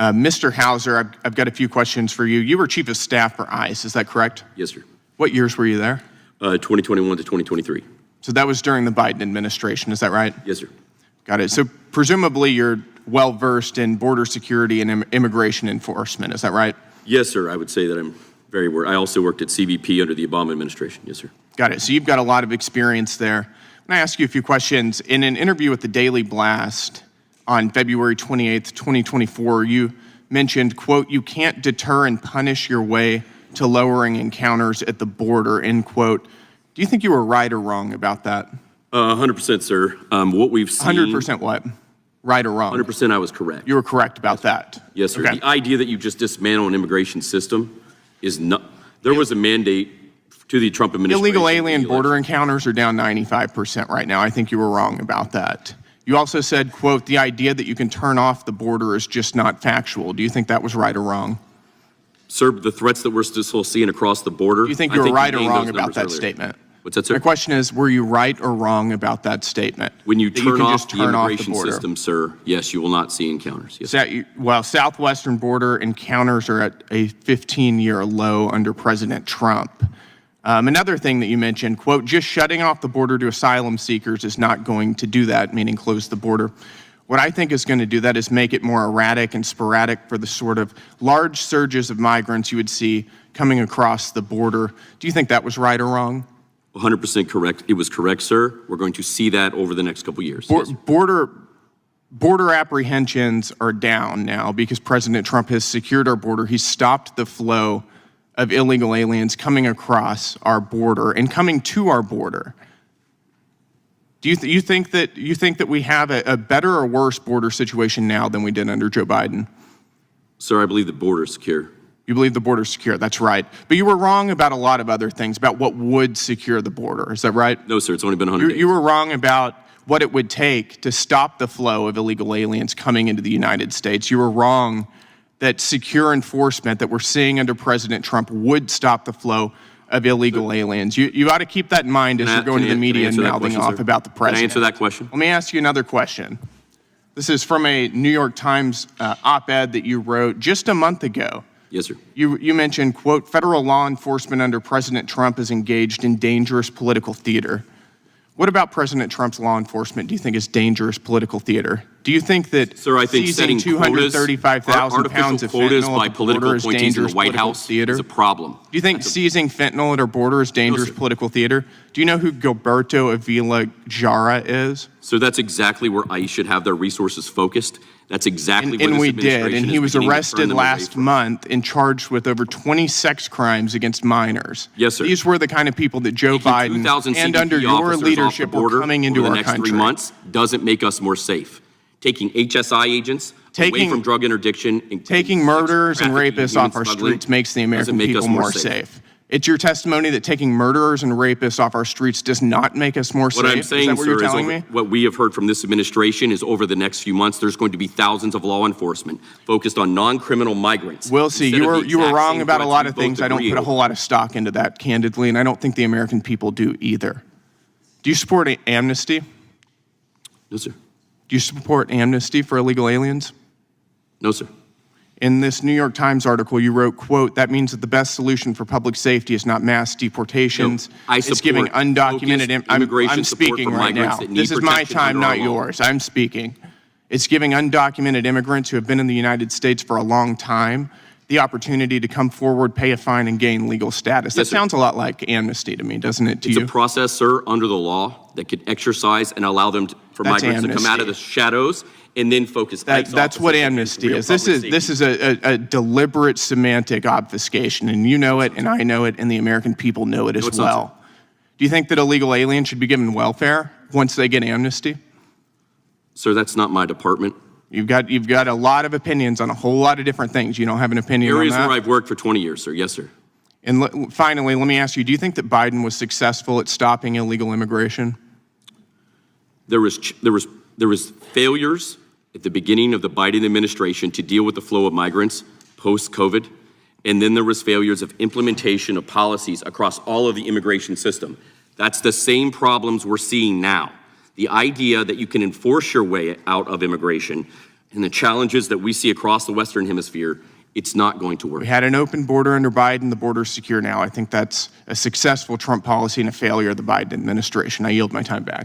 Mr. Hauser, I've got a few questions for you. You were Chief of Staff for ICE, is that correct? Yes, sir. What years were you there? 2021 to 2023. So that was during the Biden administration, is that right? Yes, sir. Got it. So presumably you're well-versed in border security and immigration enforcement, is that right? Yes, sir. I would say that I'm very aware. I also worked at CBP under the Obama administration. Yes, sir. Got it. So you've got a lot of experience there. I'm going to ask you a few questions. In an interview with the Daily Blast on February 28th, 2024, you mentioned, quote, "You can't deter and punish your way to lowering encounters at the border," end quote. Do you think you were right or wrong about that? 100%, sir. What we've seen... 100% what? Right or wrong? 100% I was correct. You were correct about that? Yes, sir. Okay. The idea that you just dismantle an immigration system is not... There was a mandate to the Trump administration. Illegal alien border encounters are down 95% right now. I think you were wrong about that. You also said, quote, "The idea that you can turn off the border is just not factual." Do you think that was right or wrong? Sir, the threats that we're still seeing across the border... Do you think you were right or wrong about that statement? What's that, sir? My question is, were you right or wrong about that statement? When you turn off the immigration system, sir, yes, you will not see encounters. Yes. Well, southwestern border encounters are at a 15-year low under President Trump. Another thing that you mentioned, quote, "Just shutting off the border to asylum seekers is not going to do that," meaning close the border. What I think is going to do that is make it more erratic and sporadic for the sort of large surges of migrants you would see coming across the border. Do you think that was right or wrong? 100% correct. It was correct, sir. We're going to see that over the next couple years. Yes. Border apprehensions are down now because President Trump has secured our border. He's stopped the flow of illegal aliens coming across our border and coming to our border. Do you think that we have a better or worse border situation now than we did under Joe Biden? Sir, I believe the border is secure. You believe the border is secure, that's right. But you were wrong about a lot of other things, about what would secure the border, is that right? No, sir, it's only been 100 days. You were wrong about what it would take to stop the flow of illegal aliens coming into the United States. You were wrong that secure enforcement that we're seeing under President Trump would stop the flow of illegal aliens. You ought to keep that in mind as you're going to the media and mouthing off about the president. Can I answer that question? Let me ask you another question. This is from a New York Times op-ed that you wrote just a month ago. Yes, sir. You mentioned, quote, "Federal law enforcement under President Trump is engaged in dangerous political theater." What about President Trump's law enforcement do you think is dangerous political theater? Do you think that seizing 235,000 pounds of fentanyl at the border is dangerous political theater? Is a problem. Do you think seizing fentanyl at our border is dangerous political theater? Do you know who Gilberto Avila Jara is? So that's exactly where ICE should have their resources focused. That's exactly where this administration did, and he was arrested last month and charged with over 20 sex crimes against minors. Yes, sir. These were the kind of people that Joe Biden and under your leadership were coming into our country. The next 3 months doesn't make us more safe. Taking HSI agents away from drug interdiction, and taking murderers and rapists off our streets makes the American people more safe. It's your testimony that taking murderers and rapists off our streets does not make us more safe? What I'm saying, sir, is what we have heard from this administration is over the next few months, there's going to be thousands of law enforcement focused on non-criminal migrants. We'll see. You were wrong about a lot of things. I don't put a whole lot of stock into that, candidly, and I don't think the American people do either. Do you support amnesty? No, sir. Do you support amnesty for illegal aliens? No, sir. In this New York Times article, you wrote, quote, "That means that the best solution for public safety is not mass deportations. No, it's giving undocumented I'm speaking right now. This is my time, not yours. I'm speaking. It's giving undocumented immigrants who have been in the United States for a long time the opportunity to come forward, pay a fine, and gain legal status." That sounds a lot like amnesty to me, doesn't it, to you? It's a process, sir, under the law that could exercise and allow them for migrants to come out of the shadows and then focus. That's what amnesty is. This is a deliberate semantic obfuscation, and you know it, and I know it, and the American people know it as well. Do you think that illegal aliens should be given welfare once they get amnesty? Sir, that's not my department. You've got a lot of opinions on a whole lot of different things. You don't have an opinion on that? Areas where I've worked for 20 years, sir. Yes, sir. And finally, let me ask you, do you think that Biden was successful at stopping illegal immigration? There was failures at the beginning of the Biden administration to deal with the flow of migrants post-COVID, and then there was failures of implementation of policies across all of the immigration system. That's the same problems we're seeing now. The idea that you can enforce your way out of immigration and the challenges that we see across the Western Hemisphere, it's not going to work. We had an open border under Biden. The border's secure now. I think that's a successful Trump policy and a failure of the Biden administration. I yield my time back.